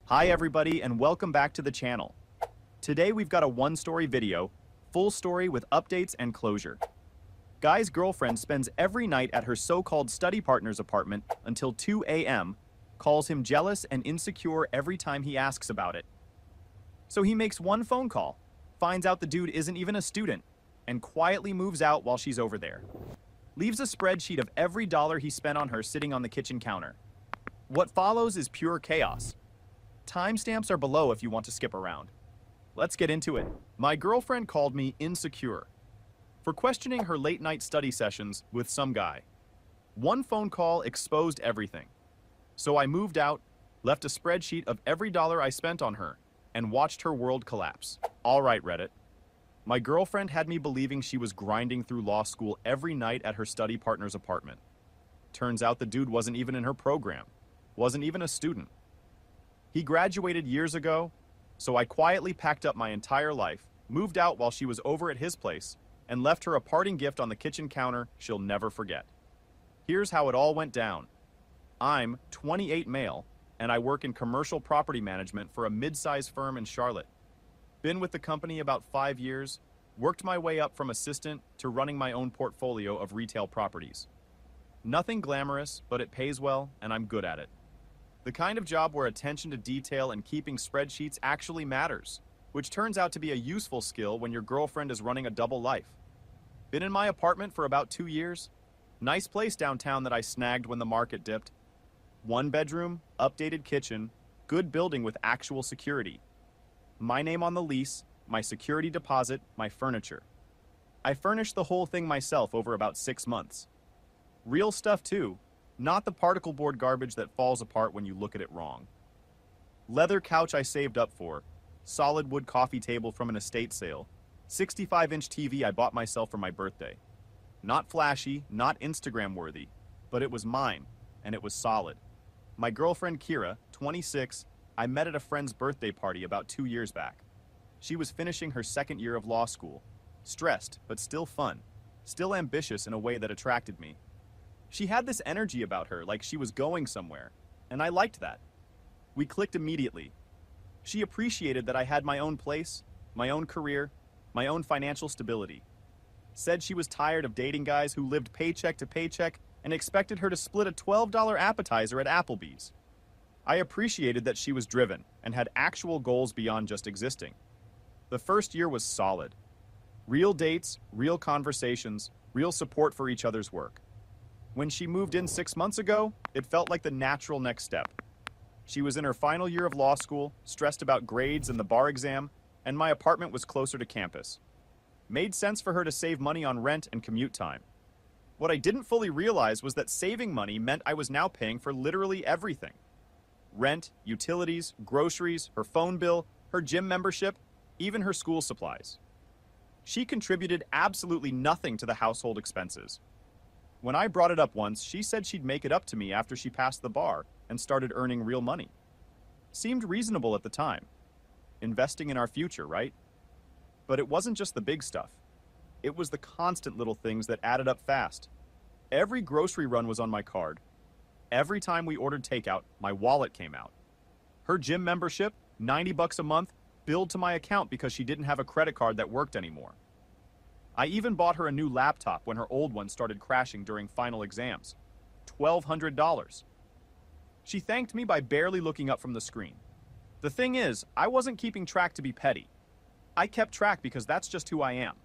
Hi everybody and welcome back to the channel. Today we've got a one-story video, full story with updates and closure. Guy's girlfriend spends every night at her so-called study partner's apartment until 2 a.m., calls him jealous and insecure every time he asks about it. So he makes one phone call, finds out the dude isn't even a student, and quietly moves out while she's over there. Leaves a spreadsheet of every dollar he spent on her sitting on the kitchen counter. What follows is pure chaos. Timestamps are below if you want to skip around. Let's get into it. My girlfriend called me insecure for questioning her late-night study sessions with some guy. One phone call exposed everything. So I moved out, left a spreadsheet of every dollar I spent on her, and watched her world collapse. All right, Reddit. My girlfriend had me believing she was grinding through law school every night at her study partner's apartment. Turns out the dude wasn't even in her program, wasn't even a student. He graduated years ago, so I quietly packed up my entire life, moved out while she was over at his place, and left her a parting gift on the kitchen counter she'll never forget. Here's how it all went down. I'm 28 male, and I work in commercial property management for a mid-sized firm in Charlotte. Been with the company about 5 years, worked my way up from assistant to running my own portfolio of retail properties. Nothing glamorous, but it pays well, and I'm good at it. The kind of job where attention to detail and keeping spreadsheets actually matters, which turns out to be a useful skill when your girlfriend is running a double life. Been in my apartment for about 2 years. Nice place downtown that I snagged when the market dipped. 1 bedroom, updated kitchen, good building with actual security. My name on the lease, my security deposit, my furniture. I furnished the whole thing myself over about 6 months. Real stuff too. Not the particle board garbage that falls apart when you look at it wrong. Leather couch I saved up for, solid wood coffee table from an estate sale, 65-inch TV I bought myself for my birthday. Not flashy, not Instagram worthy, but it was mine, and it was solid. My girlfriend Kira, 26, I met at a friend's birthday party about 2 years back. She was finishing her 2nd year of law school, stressed but still fun, still ambitious in a way that attracted me. She had this energy about her, like she was going somewhere, and I liked that. We clicked immediately. She appreciated that I had my own place, my own career, my own financial stability. Said she was tired of dating guys who lived paycheck to paycheck and expected her to split a $12 appetizer at Applebee's. I appreciated that she was driven and had actual goals beyond just existing. The first year was solid. Real dates, real conversations, real support for each other's work. When she moved in 6 months ago, it felt like the natural next step. She was in her final year of law school, stressed about grades and the bar exam, and my apartment was closer to campus. Made sense for her to save money on rent and commute time. What I didn't fully realize was that saving money meant I was now paying for literally everything. Rent, utilities, groceries, her phone bill, her gym membership, even her school supplies. She contributed absolutely nothing to the household expenses. When I brought it up once, she said she'd make it up to me after she passed the bar and started earning real money. Seemed reasonable at the time. Investing in our future, right? But it wasn't just the big stuff. It was the constant little things that added up fast. Every grocery run was on my card. Every time we ordered takeout, my wallet came out. Her gym membership, $90 a month, billed to my account because she didn't have a credit card that worked anymore. I even bought her a new laptop when her old one started crashing during final exams. $1,200. She thanked me by barely looking up from the screen. The thing is, I wasn't keeping track to be petty. I kept track because that's just who I am.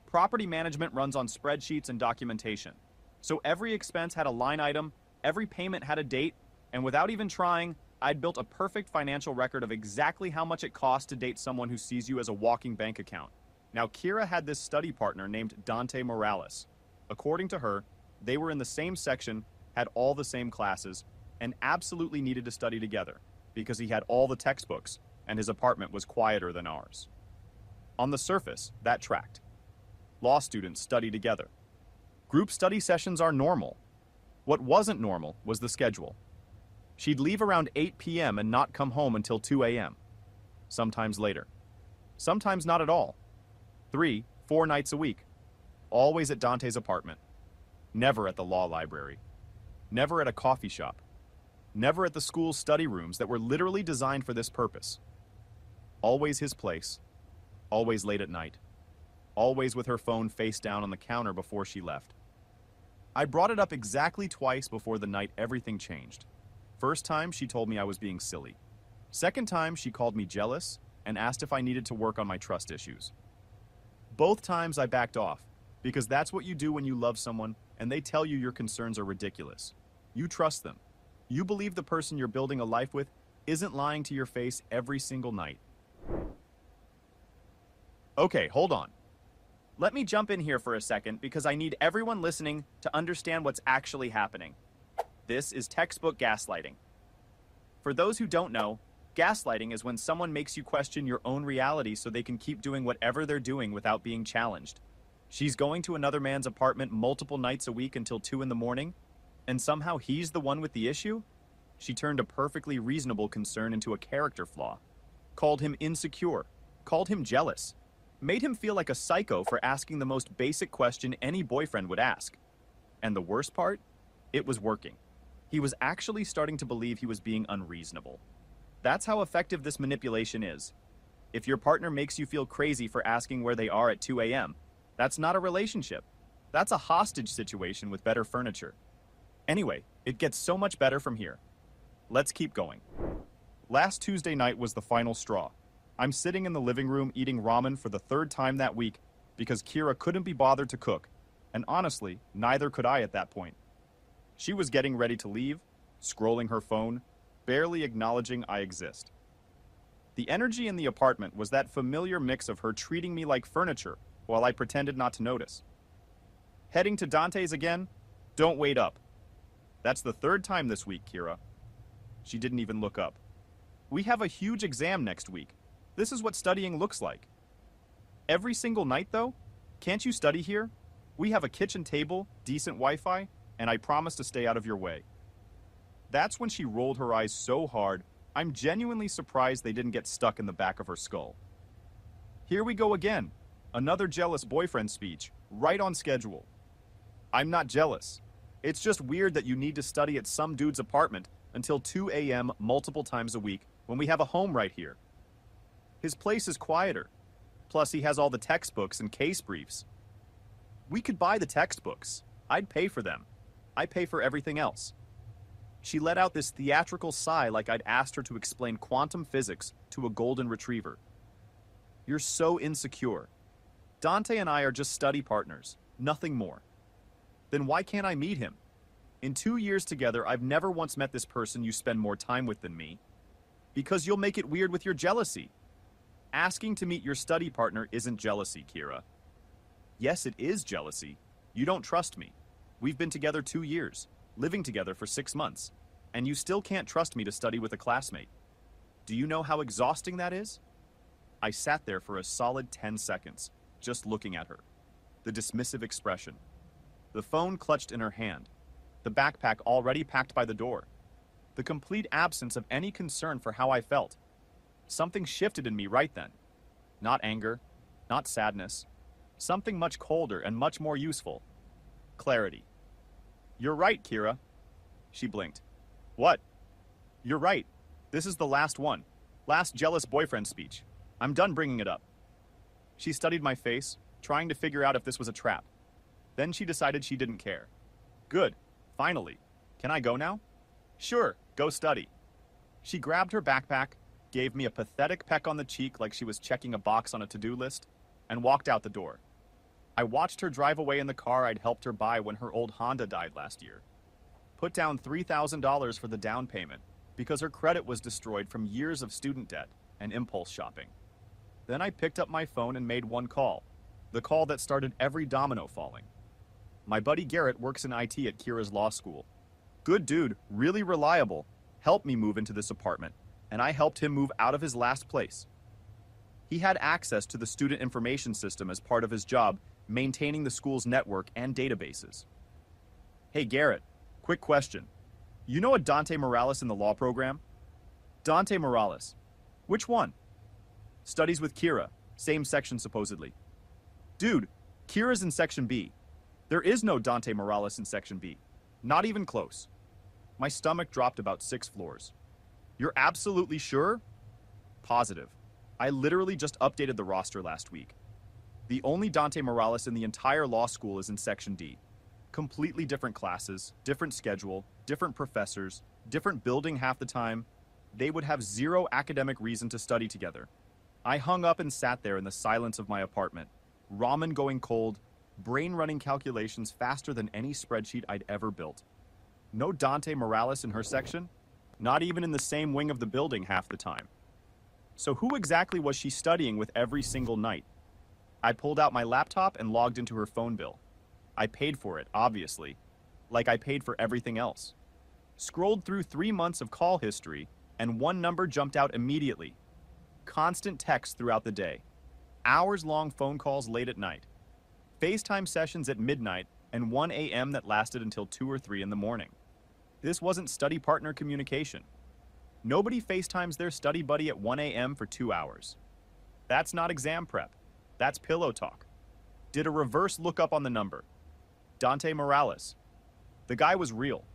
Property management runs on spreadsheets and documentation. So every expense had a line item, every payment had a date, and without even trying, I'd built a perfect financial record of exactly how much it costs to date someone who sees you as a walking bank account. Now, Kira had this study partner named Dante Morales. According to her, they were in the same section, had all the same classes, and absolutely needed to study together because he had all the textbooks and his apartment was quieter than ours. On the surface, that tracked. Law students study together. Group study sessions are normal. What wasn't normal was the schedule. She'd leave around 8 p.m. and not come home until 2 a.m. Sometimes later. Sometimes not at all. 3, 4 nights a week. Always at Dante's apartment. Never at the law library. Never at a coffee shop. Never at the school's study rooms that were literally designed for this purpose. Always his place. Always late at night. Always with her phone face down on the counter before she left. I brought it up exactly twice before the night everything changed. First time, she told me I was being silly. Second time, she called me jealous and asked if I needed to work on my trust issues. Both times I backed off, because that's what you do when you love someone and they tell you your concerns are ridiculous. You trust them. You believe the person you're building a life with isn't lying to your face every single night. Okay, hold on. Let me jump in here for a second because I need everyone listening to understand what's actually happening. This is textbook gaslighting. For those who don't know, gaslighting is when someone makes you question your own reality so they can keep doing whatever they're doing without being challenged. She's going to another man's apartment multiple nights a week until 2 in the morning, and somehow he's the one with the issue? She turned a perfectly reasonable concern into a character flaw. Called him insecure. Called him jealous. Made him feel like a psycho for asking the most basic question any boyfriend would ask. And the worst part? It was working. He was actually starting to believe he was being unreasonable. That's how effective this manipulation is. If your partner makes you feel crazy for asking where they are at 2 a.m., that's not a relationship. That's a hostage situation with better furniture. Anyway, it gets so much better from here. Let's keep going. Last Tuesday night was the final straw. I'm sitting in the living room eating ramen for the third time that week because Kira couldn't be bothered to cook, and honestly, neither could I at that point. She was getting ready to leave, scrolling her phone, barely acknowledging I exist. The energy in the apartment was that familiar mix of her treating me like furniture while I pretended not to notice. Heading to Dante's again? Don't wait up. That's the third time this week, Kira. She didn't even look up. We have a huge exam next week. This is what studying looks like. Every single night, though? Can't you study here? We have a kitchen table, decent Wi-Fi, and I promise to stay out of your way. That's when she rolled her eyes so hard, I'm genuinely surprised they didn't get stuck in the back of her skull. Here we go again. Another jealous boyfriend speech, right on schedule. I'm not jealous. It's just weird that you need to study at some dude's apartment until 2 a.m. multiple times a week when we have a home right here. His place is quieter. Plus, he has all the textbooks and case briefs. We could buy the textbooks. I'd pay for them. I pay for everything else. She let out this theatrical sigh like I'd asked her to explain quantum physics to a golden retriever. You're so insecure. Dante and I are just study partners, nothing more. Then why can't I meet him? In 2 years together, I've never once met this person you spend more time with than me. Because you'll make it weird with your jealousy. Asking to meet your study partner isn't jealousy, Kira. Yes, it is jealousy. You don't trust me. We've been together 2 years, living together for 6 months, and you still can't trust me to study with a classmate. Do you know how exhausting that is? I sat there for a solid 10 seconds, just looking at her. The dismissive expression. The phone clutched in her hand. The backpack already packed by the door. The complete absence of any concern for how I felt. Something shifted in me right then. Not anger, not sadness. Something much colder and much more useful. Clarity. You're right, Kira. She blinked. What? You're right. This is the last one. Last jealous boyfriend speech. I'm done bringing it up. She studied my face, trying to figure out if this was a trap. Then she decided she didn't care. Good. Finally. Can I go now? Sure. Go study. She grabbed her backpack, gave me a pathetic peck on the cheek like she was checking a box on a to-do list, and walked out the door. I watched her drive away in the car I'd helped her buy when her old Honda died last year. Put down $3,000 for the down payment because her credit was destroyed from years of student debt and impulse shopping. Then I picked up my phone and made one call, the call that started every domino falling. My buddy Garrett works in IT at Kira's law school. Good dude, really reliable, helped me move into this apartment, and I helped him move out of his last place. He had access to the student information system as part of his job, maintaining the school's network and databases. Hey Garrett, quick question. You know a Dante Morales in the law program? Dante Morales. Which one? Studies with Kira, same section supposedly. Dude, Kira's in section B. There is no Dante Morales in section B. Not even close. My stomach dropped about 6 floors. You're absolutely sure? Positive. I literally just updated the roster last week. The only Dante Morales in the entire law school is in Section D. Completely different classes, different schedule, different professors, different building half the time. They would have zero academic reason to study together. I hung up and sat there in the silence of my apartment, ramen going cold, brain running calculations faster than any spreadsheet I'd ever built. No Dante Morales in her section, not even in the same wing of the building half the time. So who exactly was she studying with every single night? I pulled out my laptop and logged into her phone bill. I paid for it, obviously, like I paid for everything else. Scrolled through 3 months of call history, and one number jumped out immediately. Constant texts throughout the day. Hours-long phone calls late at night. FaceTime sessions at midnight, and 1 a.m. that lasted until 2 or 3 in the morning. This wasn't study partner communication. Nobody FaceTimes their study buddy at 1 a.m. for 2 hours. That's not exam prep. That's pillow talk. Did a reverse lookup on the number. Dante Morales. The guy was real.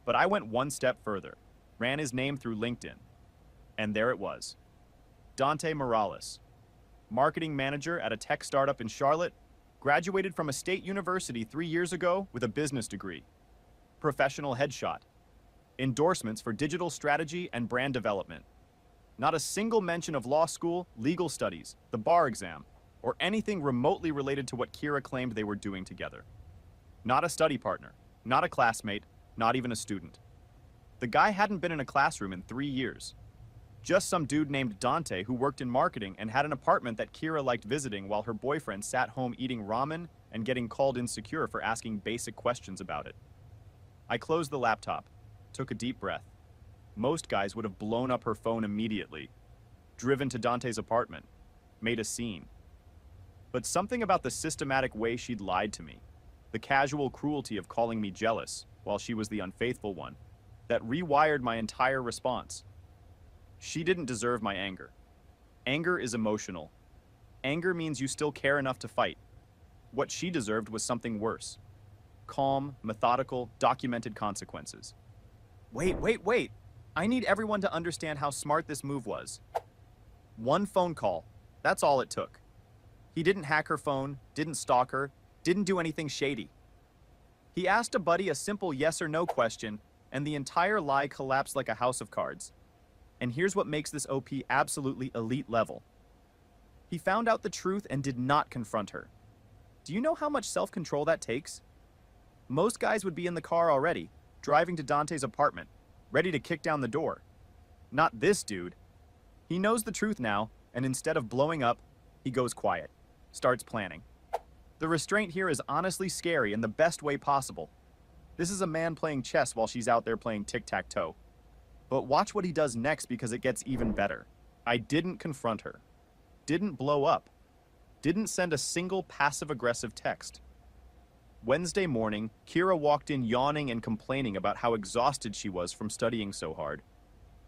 But I went one step further, ran his name through LinkedIn. And there it was. Dante Morales. Marketing manager at a tech startup in Charlotte, graduated from a state university 3 years ago with a business degree. Professional headshot. Endorsements for digital strategy and brand development. Not a single mention of law school, legal studies, the bar exam, or anything remotely related to what Kira claimed they were doing together. Not a study partner, not a classmate, not even a student. The guy hadn't been in a classroom in 3 years. Just some dude named Dante who worked in marketing and had an apartment that Kira liked visiting while her boyfriend sat home eating ramen and getting called insecure for asking basic questions about it. I closed the laptop, took a deep breath. Most guys would have blown up her phone immediately, driven to Dante's apartment, made a scene. But something about the systematic way she'd lied to me, the casual cruelty of calling me jealous while she was the unfaithful one, that rewired my entire response. She didn't deserve my anger. Anger is emotional. Anger means you still care enough to fight. What she deserved was something worse. Calm, methodical, documented consequences. Wait. I need everyone to understand how smart this move was. One phone call. That's all it took. He didn't hack her phone, didn't stalk her, didn't do anything shady. He asked a buddy a simple yes or no question, and the entire lie collapsed like a house of cards. And here's what makes this OP absolutely elite level. He found out the truth and did not confront her. Do you know how much self-control that takes? Most guys would be in the car already, driving to Dante's apartment, ready to kick down the door. Not this dude. He knows the truth now, and instead of blowing up, he goes quiet, starts planning. The restraint here is honestly scary in the best way possible. This is a man playing chess while she's out there playing tic-tac-toe. But watch what he does next because it gets even better. I didn't confront her. Didn't blow up. Didn't send a single passive-aggressive text. Wednesday morning, Kira walked in yawning and complaining about how exhausted she was from studying so hard.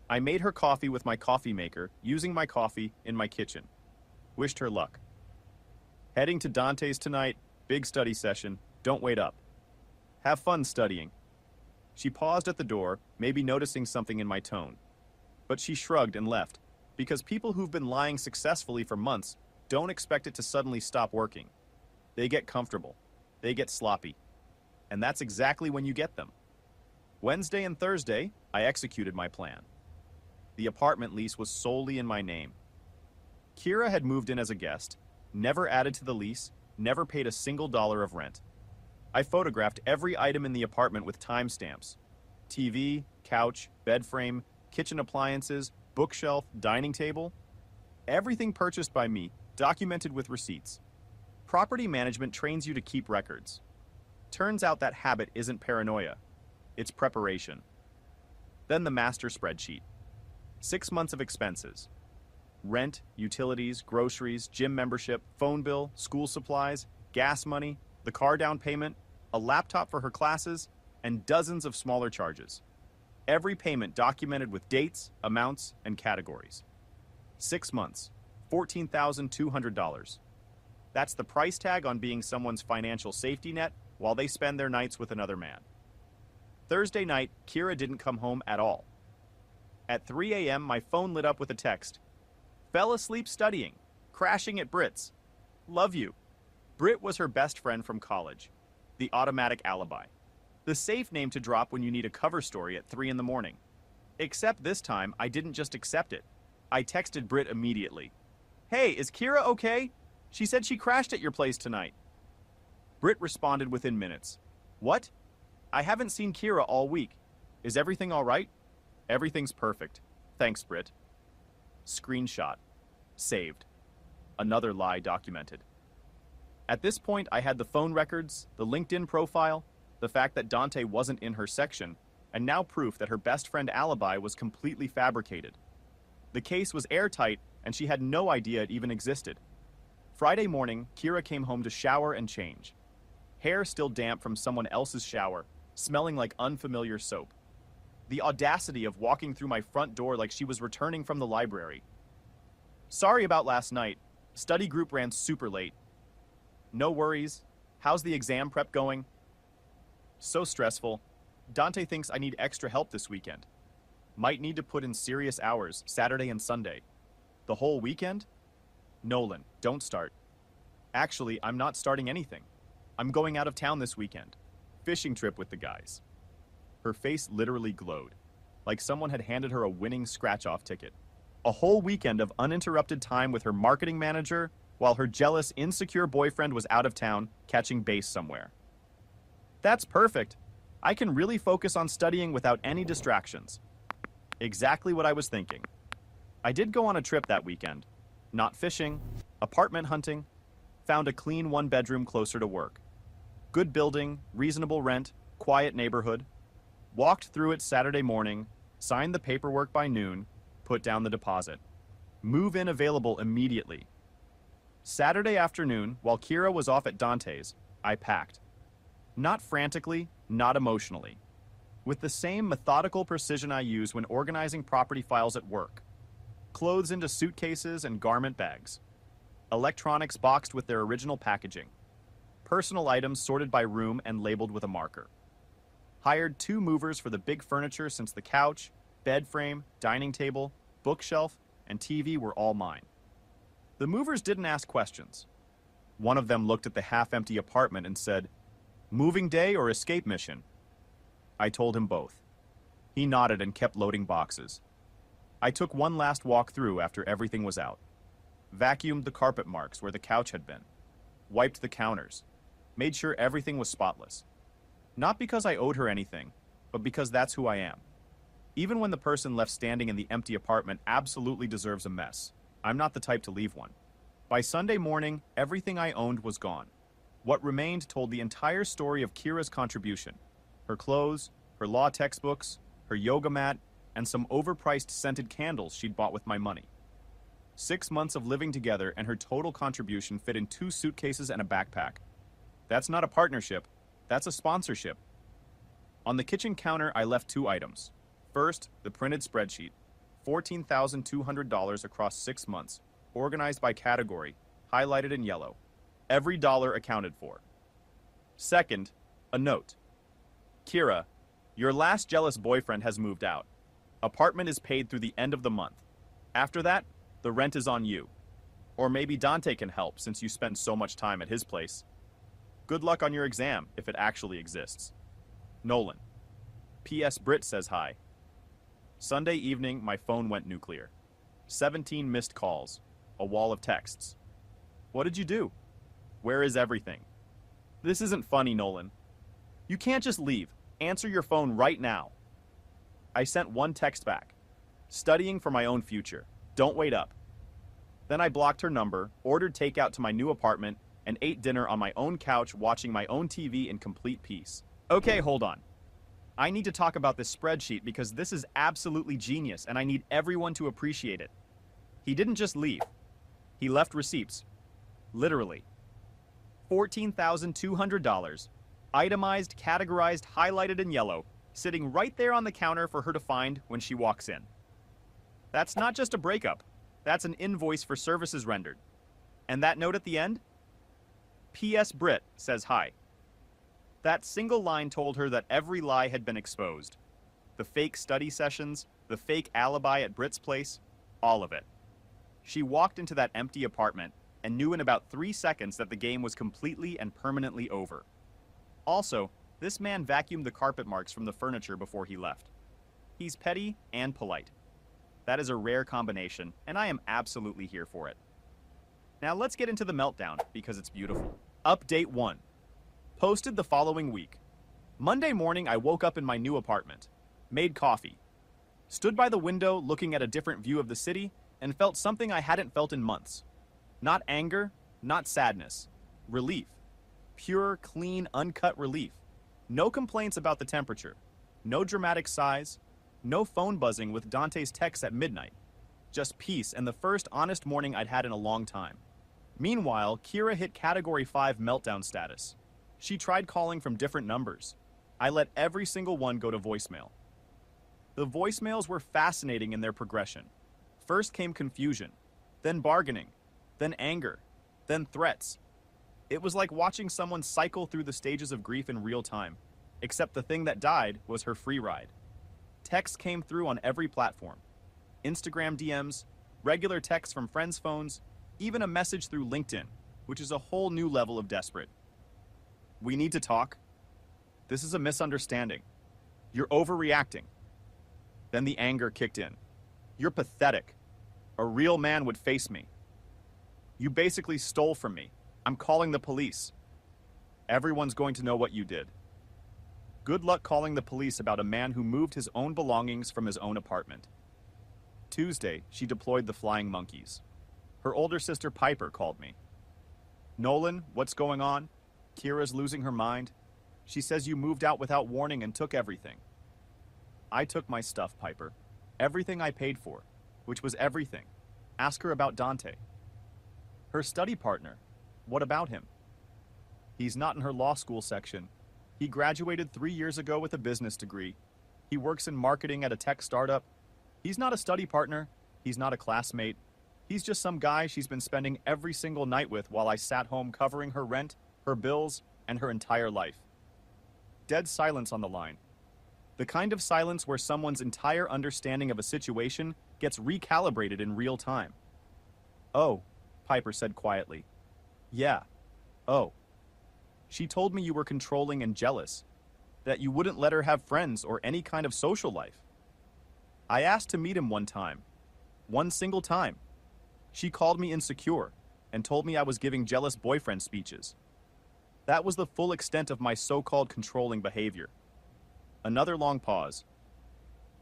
I made her coffee with my coffee maker, using my coffee in my kitchen. Wished her luck. Heading to Dante's tonight, big study session, don't wait up. Have fun studying. She paused at the door, maybe noticing something in my tone. But she shrugged and left, because people who've been lying successfully for months don't expect it to suddenly stop working. They get comfortable. They get sloppy. And that's exactly when you get them. Wednesday and Thursday, I executed my plan. The apartment lease was solely in my name. Kira had moved in as a guest, never added to the lease, never paid a single dollar of rent. I photographed every item in the apartment with timestamps. TV, couch, bed frame, kitchen appliances, bookshelf, dining table. Everything purchased by me, documented with receipts. Property management trains you to keep records. Turns out that habit isn't paranoia. It's preparation. Then the master spreadsheet. 6 months of expenses. Rent, utilities, groceries, gym membership, phone bill, school supplies, gas money, the car down payment, a laptop for her classes, and dozens of smaller charges. Every payment documented with dates, amounts, and categories. 6 months, $14,200. That's the price tag on being someone's financial safety net while they spend their nights with another man. Thursday night, Kira didn't come home at all. At 3 a.m., my phone lit up with a text. Fell asleep studying. Crashing at Brit's. Love you. Brit was her best friend from college. The automatic alibi. The safe name to drop when you need a cover story at 3 in the morning. Except this time, I didn't just accept it. I texted Brit immediately. Hey, is Kira okay? She said she crashed at your place tonight. Brit responded within minutes. What? I haven't seen Kira all week. Is everything all right? Everything's perfect. Thanks, Brit. Screenshot. Saved. Another lie documented. At this point, I had the phone records, the LinkedIn profile, the fact that Dante wasn't in her section, and now proof that her best friend alibi was completely fabricated. The case was airtight, and she had no idea it even existed. Friday morning, Kira came home to shower and change. Hair still damp from someone else's shower, smelling like unfamiliar soap. The audacity of walking through my front door like she was returning from the library. Sorry about last night. Study group ran super late. No worries. How's the exam prep going? So stressful. Dante thinks I need extra help this weekend. Might need to put in serious hours, Saturday and Sunday. The whole weekend? Nolan, don't start. Actually, I'm not starting anything. I'm going out of town this weekend. Fishing trip with the guys. Her face literally glowed, like someone had handed her a winning scratch-off ticket. A whole weekend of uninterrupted time with her marketing manager, while her jealous, insecure boyfriend was out of town, catching base somewhere. That's perfect. I can really focus on studying without any distractions. Exactly what I was thinking. I did go on a trip that weekend. Not fishing, apartment hunting, found a clean one-bedroom closer to work. Good building, reasonable rent, quiet neighborhood. Walked through it Saturday morning, signed the paperwork by noon, put down the deposit. Move-in available immediately. Saturday afternoon, while Kira was off at Dante's, I packed. Not frantically, not emotionally. With the same methodical precision I use when organizing property files at work. Clothes into suitcases and garment bags. Electronics boxed with their original packaging. Personal items sorted by room and labeled with a marker. Hired 2 movers for the big furniture since the couch, bed frame, dining table, bookshelf, and TV were all mine. The movers didn't ask questions. One of them looked at the half-empty apartment and said, "Moving day or escape mission?" I told him both. He nodded and kept loading boxes. I took one last walk through after everything was out. Vacuumed the carpet marks where the couch had been. Wiped the counters. Made sure everything was spotless. Not because I owed her anything, but because that's who I am. Even when the person left standing in the empty apartment absolutely deserves a mess, I'm not the type to leave one. By Sunday morning, everything I owned was gone. What remained told the entire story of Kira's contribution. Her clothes, her law textbooks, her yoga mat, and some overpriced scented candles she'd bought with my money. 6 months of living together and her total contribution fit in 2 suitcases and a backpack. That's not a partnership, that's a sponsorship. On the kitchen counter, I left 2 items. First, the printed spreadsheet, $14,200 across 6 months, organized by category, highlighted in yellow. Every dollar accounted for. Second, a note. Kira, your last jealous boyfriend has moved out. Apartment is paid through the end of the month. After that, the rent is on you. Or maybe Dante can help since you spent so much time at his place. Good luck on your exam, if it actually exists. Nolan. P.S. Brit says hi. Sunday evening, my phone went nuclear. 17 missed calls. A wall of texts. What did you do? Where is everything? This isn't funny, Nolan. You can't just leave. Answer your phone right now. I sent one text back. Studying for my own future. Don't wait up. Then I blocked her number, ordered takeout to my new apartment, and ate dinner on my own couch watching my own TV in complete peace. Okay, hold on. I need to talk about this spreadsheet because this is absolutely genius and I need everyone to appreciate it. He didn't just leave. He left receipts. Literally. $14,200. Itemized, categorized, highlighted in yellow, sitting right there on the counter for her to find when she walks in. That's not just a breakup. That's an invoice for services rendered. And that note at the end? P.S. Brit says hi. That single line told her that every lie had been exposed. The fake study sessions, the fake alibi at Britt's place, all of it. She walked into that empty apartment and knew in about 3 seconds that the game was completely and permanently over. Also, this man vacuumed the carpet marks from the furniture before he left. He's petty and polite. That is a rare combination, and I am absolutely here for it. Now let's get into the meltdown, because it's beautiful. Update 1. Posted the following week. Monday morning, I woke up in my new apartment, made coffee, stood by the window looking at a different view of the city, and felt something I hadn't felt in months. Not anger, not sadness. Relief. Pure, clean, uncut relief. No complaints about the temperature. No dramatic sighs. No phone buzzing with Dante's texts at midnight. Just peace and the first honest morning I'd had in a long time. Meanwhile, Kira hit Category 5 meltdown status. She tried calling from different numbers. I let every single one go to voicemail. The voicemails were fascinating in their progression. First came confusion, then bargaining, then anger, then threats. It was like watching someone cycle through the stages of grief in real time, except the thing that died was her free ride. Texts came through on every platform. Instagram DMs, regular texts from friends' phones, even a message through LinkedIn, which is a whole new level of desperate. We need to talk. This is a misunderstanding. You're overreacting. Then the anger kicked in. You're pathetic. A real man would face me. You basically stole from me. I'm calling the police. Everyone's going to know what you did. Good luck calling the police about a man who moved his own belongings from his own apartment. Tuesday, she deployed the flying monkeys. Her older sister Piper called me. Nolan, what's going on? Kira's losing her mind. She says you moved out without warning and took everything. I took my stuff, Piper. Everything I paid for, which was everything. Ask her about Dante. Her study partner. What about him? He's not in her law school section. He graduated 3 years ago with a business degree. He works in marketing at a tech startup. He's not a study partner. He's not a classmate. He's just some guy she's been spending every single night with while I sat home covering her rent, her bills, and her entire life. Dead silence on the line. The kind of silence where someone's entire understanding of a situation gets recalibrated in real time. Oh, Piper said quietly. Yeah. Oh. She told me you were controlling and jealous, that you wouldn't let her have friends or any kind of social life. I asked to meet him one time. One single time. She called me insecure and told me I was giving jealous boyfriend speeches. That was the full extent of my so-called controlling behavior. Another long pause.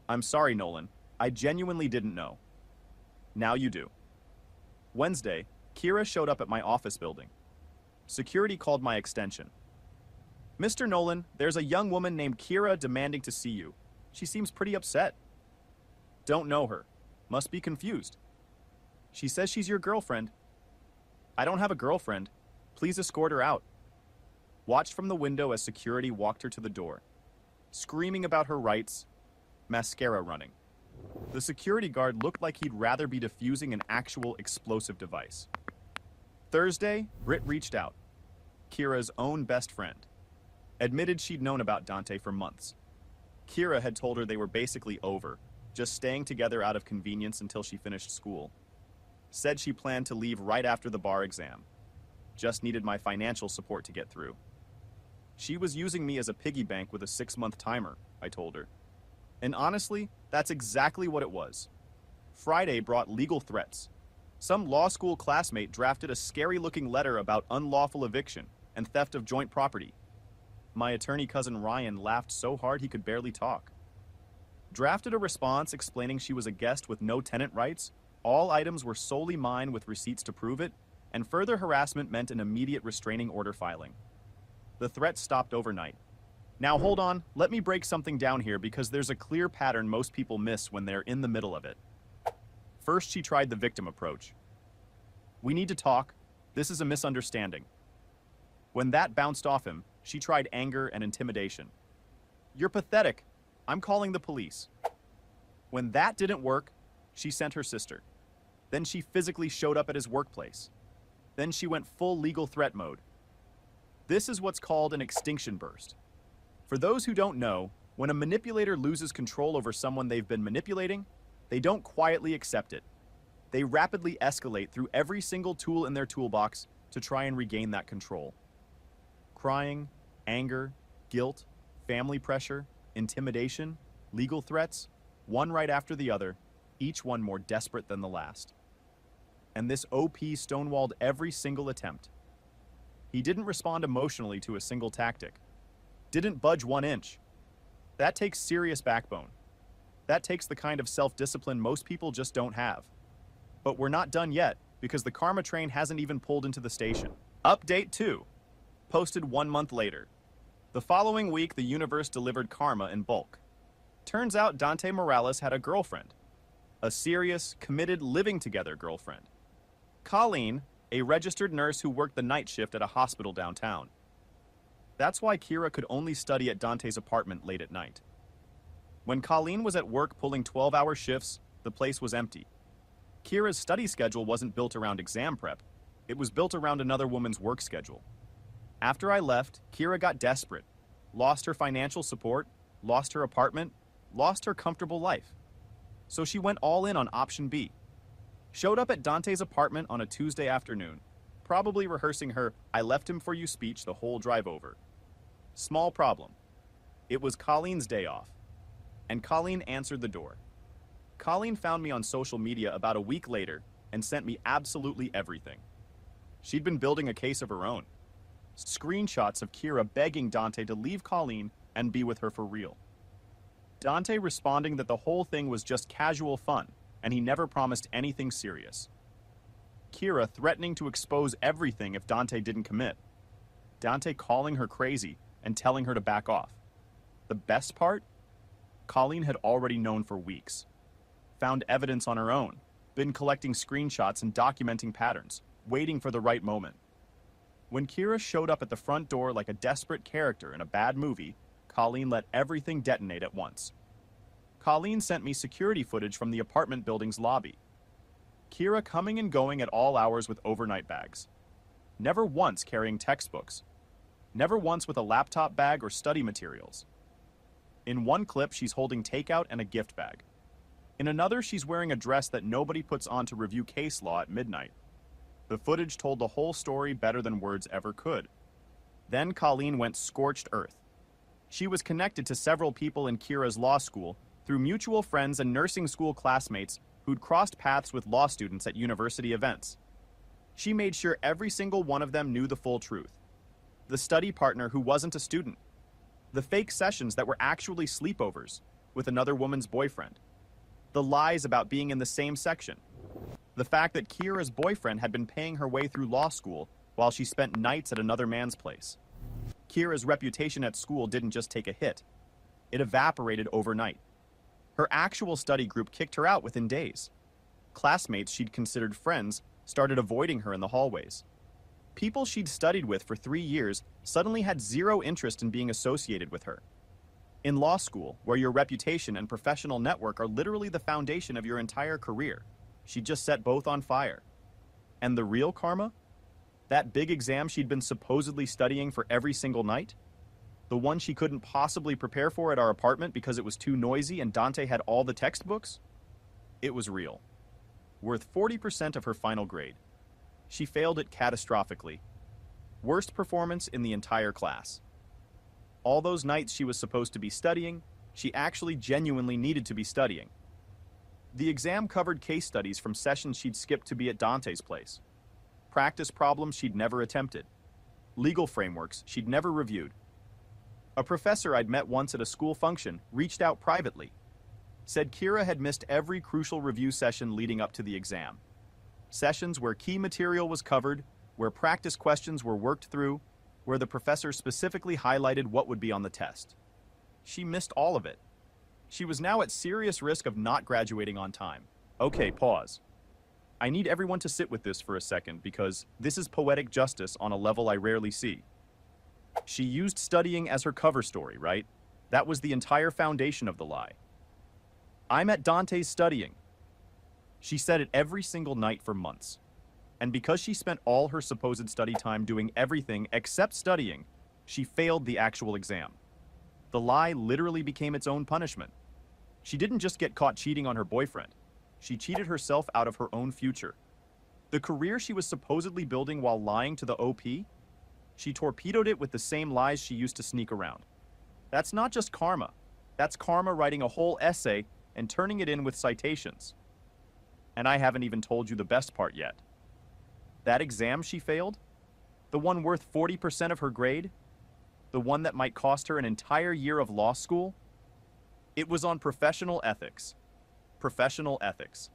I'm sorry, Nolan. I genuinely didn't know. Now you do. Wednesday, Kira showed up at my office building. Security called my extension. Mr. Nolan, there's a young woman named Kira demanding to see you. She seems pretty upset. Don't know her. Must be confused. She says she's your girlfriend. I don't have a girlfriend. Please escort her out. Watched from the window as security walked her to the door, screaming about her rights, mascara running. The security guard looked like he'd rather be defusing an actual explosive device. Thursday, Britt reached out. Kira's own best friend. Admitted she'd known about Dante for months. Kira had told her they were basically over, just staying together out of convenience until she finished school. Said she planned to leave right after the bar exam. Just needed my financial support to get through. She was using me as a piggy bank with a 6-month timer, I told her. And honestly, that's exactly what it was. Friday brought legal threats. Some law school classmate drafted a scary-looking letter about unlawful eviction and theft of joint property. My attorney cousin Ryan laughed so hard he could barely talk. Drafted a response explaining she was a guest with no tenant rights, all items were solely mine with receipts to prove it, and further harassment meant an immediate restraining order filing. The threat stopped overnight. Now hold on, let me break something down here because there's a clear pattern most people miss when they're in the middle of it. First, she tried the victim approach. We need to talk. This is a misunderstanding. When that bounced off him, she tried anger and intimidation. You're pathetic. I'm calling the police. When that didn't work, she sent her sister. Then she physically showed up at his workplace. Then she went full legal threat mode. This is what's called an extinction burst. For those who don't know, when a manipulator loses control over someone they've been manipulating, they don't quietly accept it. They rapidly escalate through every single tool in their toolbox to try and regain that control. Crying, anger, guilt, family pressure, intimidation, legal threats, one right after the other, each one more desperate than the last. And this OP stonewalled every single attempt. He didn't respond emotionally to a single tactic. Didn't budge 1 inch. That takes serious backbone. That takes the kind of self-discipline most people just don't have. But we're not done yet, because the karma train hasn't even pulled into the station. Update 2. Posted 1 month later. The following week, the universe delivered karma in bulk. Turns out Dante Morales had a girlfriend. A serious, committed, living together girlfriend. Colleen, a registered nurse who worked the night shift at a hospital downtown. That's why Kira could only study at Dante's apartment late at night. When Colleen was at work pulling 12-hour shifts, the place was empty. Kira's study schedule wasn't built around exam prep. It was built around another woman's work schedule. After I left, Kira got desperate, lost her financial support, lost her apartment, lost her comfortable life. So she went all in on option B. Showed up at Dante's apartment on a Tuesday afternoon, probably rehearsing her "I left him for you" speech the whole drive over. Small problem. It was Colleen's day off, and Colleen answered the door. Colleen found me on social media about a week later and sent me absolutely everything. She'd been building a case of her own. Screenshots of Kira begging Dante to leave Colleen and be with her for real. Dante responding that the whole thing was just casual fun, and he never promised anything serious. Kira threatening to expose everything if Dante didn't commit. Dante calling her crazy and telling her to back off. The best part? Colleen had already known for weeks. Found evidence on her own, been collecting screenshots and documenting patterns, waiting for the right moment. When Kira showed up at the front door like a desperate character in a bad movie, Colleen let everything detonate at once. Colleen sent me security footage from the apartment building's lobby. Kira coming and going at all hours with overnight bags. Never once carrying textbooks. Never once with a laptop bag or study materials. In one clip, she's holding takeout and a gift bag. In another, she's wearing a dress that nobody puts on to review case law at midnight. The footage told the whole story better than words ever could. Then Colleen went scorched earth. She was connected to several people in Kira's law school through mutual friends and nursing school classmates who'd crossed paths with law students at university events. She made sure every single one of them knew the full truth. The study partner who wasn't a student. The fake sessions that were actually sleepovers with another woman's boyfriend. The lies about being in the same section. The fact that Kira's boyfriend had been paying her way through law school while she spent nights at another man's place. Kira's reputation at school didn't just take a hit. It evaporated overnight. Her actual study group kicked her out within days. Classmates she'd considered friends started avoiding her in the hallways. People she'd studied with for 3 years suddenly had zero interest in being associated with her. In law school, where your reputation and professional network are literally the foundation of your entire career, she just set both on fire. And the real karma? That big exam she'd been supposedly studying for every single night? The one she couldn't possibly prepare for at our apartment because it was too noisy and Dante had all the textbooks? It was real. Worth 40% of her final grade. She failed it catastrophically. Worst performance in the entire class. All those nights she was supposed to be studying, she actually genuinely needed to be studying. The exam covered case studies from sessions she'd skipped to be at Dante's place. Practice problems she'd never attempted. Legal frameworks she'd never reviewed. A professor I'd met once at a school function reached out privately. Said Kira had missed every crucial review session leading up to the exam. Sessions where key material was covered, where practice questions were worked through, where the professor specifically highlighted what would be on the test. She missed all of it. She was now at serious risk of not graduating on time. Okay, pause. I need everyone to sit with this for a second because this is poetic justice on a level I rarely see. She used studying as her cover story, right? That was the entire foundation of the lie. I'm at Dante's studying. She said it every single night for months. And because she spent all her supposed study time doing everything except studying, she failed the actual exam. The lie literally became its own punishment. She didn't just get caught cheating on her boyfriend. She cheated herself out of her own future. The career she was supposedly building while lying to the OP, she torpedoed it with the same lies she used to sneak around. That's not just karma. That's karma writing a whole essay and turning it in with citations. And I haven't even told you the best part yet. That exam she failed, the one worth 40% of her grade, the one that might cost her an entire year of law school, it was on professional ethics. Professional ethics.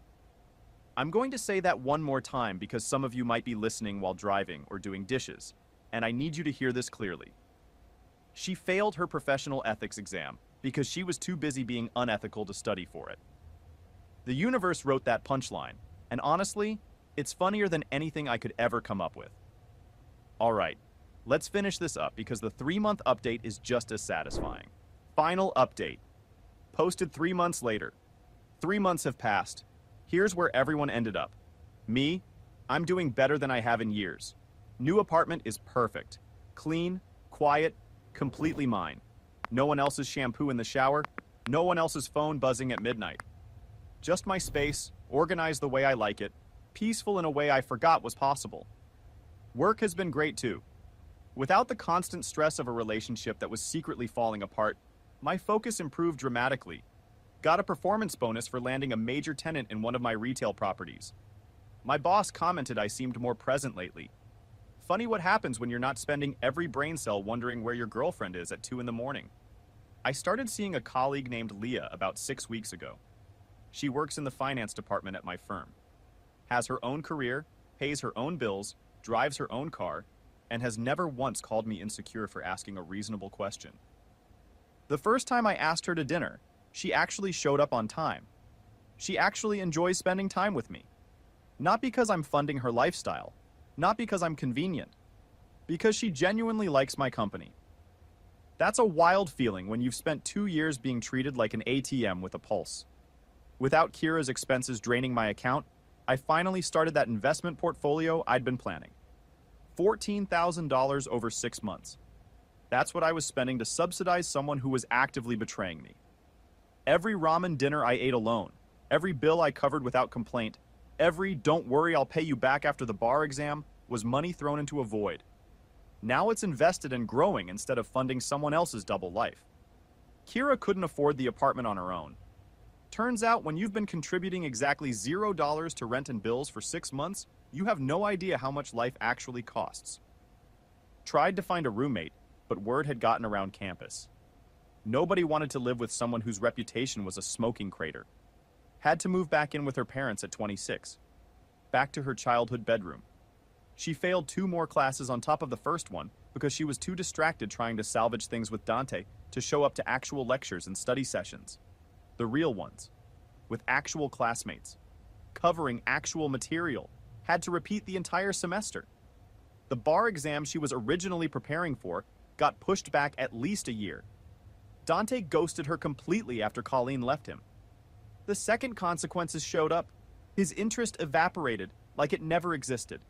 I'm going to say that one more time because some of you might be listening while driving or doing dishes, and I need you to hear this clearly. She failed her professional ethics exam because she was too busy being unethical to study for it. The universe wrote that punchline, and honestly, it's funnier than anything I could ever come up with. All right, let's finish this up because the 3-month update is just as satisfying. Final update. Posted 3 months later. 3 months have passed. Here's where everyone ended up. Me, I'm doing better than I have in years. New apartment is perfect. Clean, quiet, completely mine. No one else's shampoo in the shower, no one else's phone buzzing at midnight. Just my space, organized the way I like it, peaceful in a way I forgot was possible. Work has been great too. Without the constant stress of a relationship that was secretly falling apart, my focus improved dramatically. Got a performance bonus for landing a major tenant in one of my retail properties. My boss commented I seemed more present lately. Funny what happens when you're not spending every brain cell wondering where your girlfriend is at 2 in the morning. I started seeing a colleague named Leah about 6 weeks ago. She works in the finance department at my firm. Has her own career, pays her own bills, drives her own car, and has never once called me insecure for asking a reasonable question. The first time I asked her to dinner, she actually showed up on time. She actually enjoys spending time with me. Not because I'm funding her lifestyle, not because I'm convenient, because she genuinely likes my company. That's a wild feeling when you've spent 2 years being treated like an ATM with a pulse. Without Kira's expenses draining my account, I finally started that investment portfolio I'd been planning. $14,000 over 6 months. That's what I was spending to subsidize someone who was actively betraying me. Every ramen dinner I ate alone, every bill I covered without complaint, every "don't worry, I'll pay you back after the bar exam" was money thrown into a void. Now it's invested and growing instead of funding someone else's double life. Kira couldn't afford the apartment on her own. Turns out when you've been contributing exactly $0 to rent and bills for 6 months, you have no idea how much life actually costs. Tried to find a roommate, but word had gotten around campus. Nobody wanted to live with someone whose reputation was a smoking crater. Had to move back in with her parents at 26. Back to her childhood bedroom. She failed 2 more classes on top of the first one because she was too distracted trying to salvage things with Dante to show up to actual lectures and study sessions. The real ones. With actual classmates. Covering actual material. Had to repeat the entire semester. The bar exam she was originally preparing for got pushed back at least a year. Dante ghosted her completely after Colleen left him. The second consequences showed up. His interest evaporated like it never existed.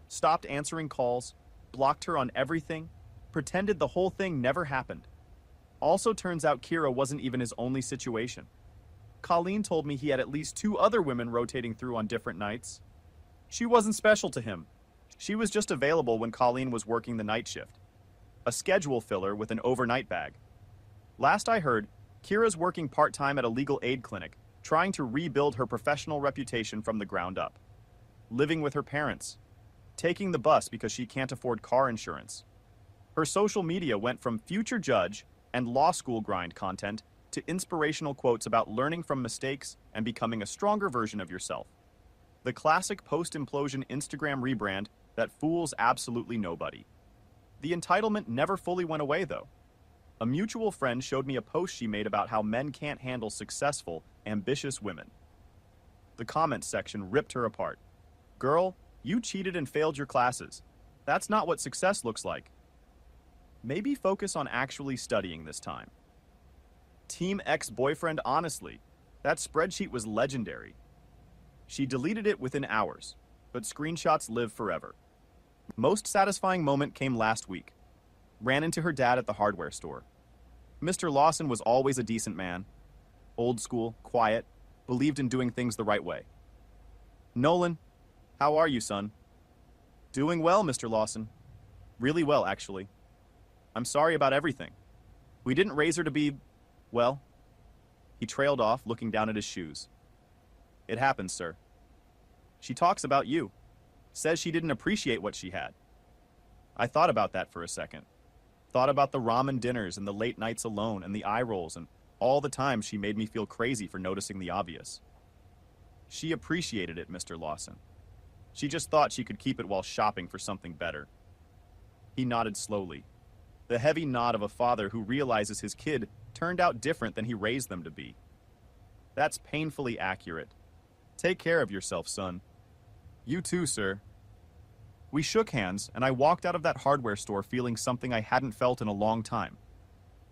Stopped answering calls, blocked her on everything, pretended the whole thing never happened. Also turns out Kira wasn't even his only situation. Colleen told me he had at least 2 other women rotating through on different nights. She wasn't special to him. She was just available when Colleen was working the night shift. A schedule filler with an overnight bag. Last I heard, Kira's working part-time at a legal aid clinic, trying to rebuild her professional reputation from the ground up. Living with her parents. Taking the bus because she can't afford car insurance. Her social media went from future judge and law school grind content to inspirational quotes about learning from mistakes and becoming a stronger version of yourself. The classic post-implosion Instagram rebrand that fools absolutely nobody. The entitlement never fully went away though. A mutual friend showed me a post she made about how men can't handle successful, ambitious women. The comments section ripped her apart. Girl, you cheated and failed your classes. That's not what success looks like. Maybe focus on actually studying this time. Team ex-boyfriend, honestly, that spreadsheet was legendary. She deleted it within hours, but screenshots live forever. Most satisfying moment came last week. Ran into her dad at the hardware store. Mr. Lawson was always a decent man. Old school, quiet, believed in doing things the right way. Nolan, how are you, son? Doing well, Mr. Lawson. Really well, actually. I'm sorry about everything. We didn't raise her to be, well. He trailed off, looking down at his shoes. It happens, sir. She talks about you. Says she didn't appreciate what she had. I thought about that for a second. Thought about the ramen dinners and the late nights alone and the eye rolls and all the times she made me feel crazy for noticing the obvious. She appreciated it, Mr. Lawson. She just thought she could keep it while shopping for something better. He nodded slowly. The heavy nod of a father who realizes his kid turned out different than he raised them to be. That's painfully accurate. Take care of yourself, son. You too, sir. We shook hands, and I walked out of that hardware store feeling something I hadn't felt in a long time.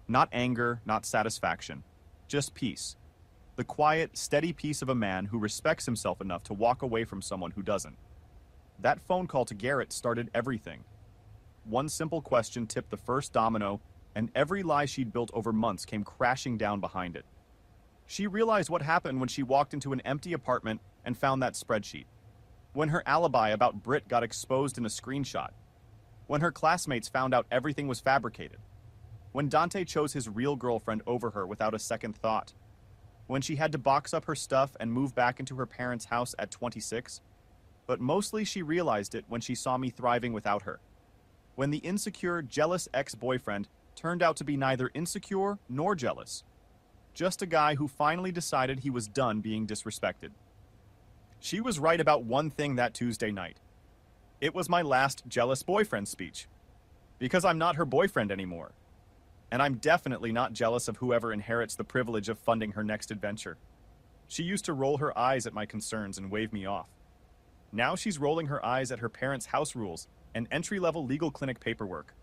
Not anger, not satisfaction. Just peace. The quiet, steady peace of a man who respects himself enough to walk away from someone who doesn't. That phone call to Garrett started everything. One simple question tipped the first domino, and every lie she'd built over months came crashing down behind it. She realized what happened when she walked into an empty apartment and found that spreadsheet. When her alibi about Britt got exposed in a screenshot. When her classmates found out everything was fabricated. When Dante chose his real girlfriend over her without a second thought. When she had to box up her stuff and move back into her parents' house at 26. But mostly she realized it when she saw me thriving without her. When the insecure, jealous ex-boyfriend turned out to be neither insecure nor jealous. Just a guy who finally decided he was done being disrespected. She was right about one thing that Tuesday night. It was my last jealous boyfriend speech. Because I'm not her boyfriend anymore. And I'm definitely not jealous of whoever inherits the privilege of funding her next adventure. She used to roll her eyes at my concerns and wave me off. Now she's rolling her eyes at her parents' house rules and entry-level legal clinic paperwork.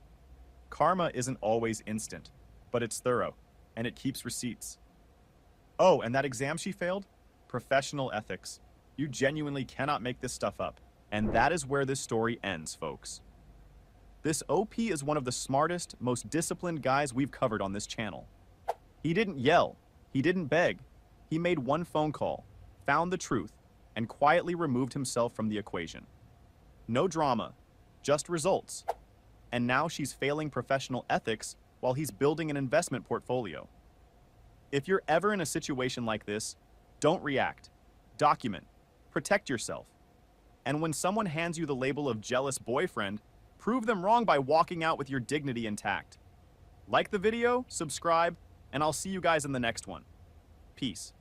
Karma isn't always instant, but it's thorough, and it keeps receipts. Oh, and that exam she failed? Professional ethics. You genuinely cannot make this stuff up. And that is where this story ends, folks. This OP is one of the smartest, most disciplined guys we've covered on this channel. He didn't yell. He didn't beg. He made one phone call, found the truth, and quietly removed himself from the equation. No drama, just results. And now she's failing professional ethics while he's building an investment portfolio. If you're ever in a situation like this, don't react. Document. Protect yourself. And when someone hands you the label of jealous boyfriend, prove them wrong by walking out with your dignity intact. Like the video, subscribe, and I'll see you guys in the next one. Peace.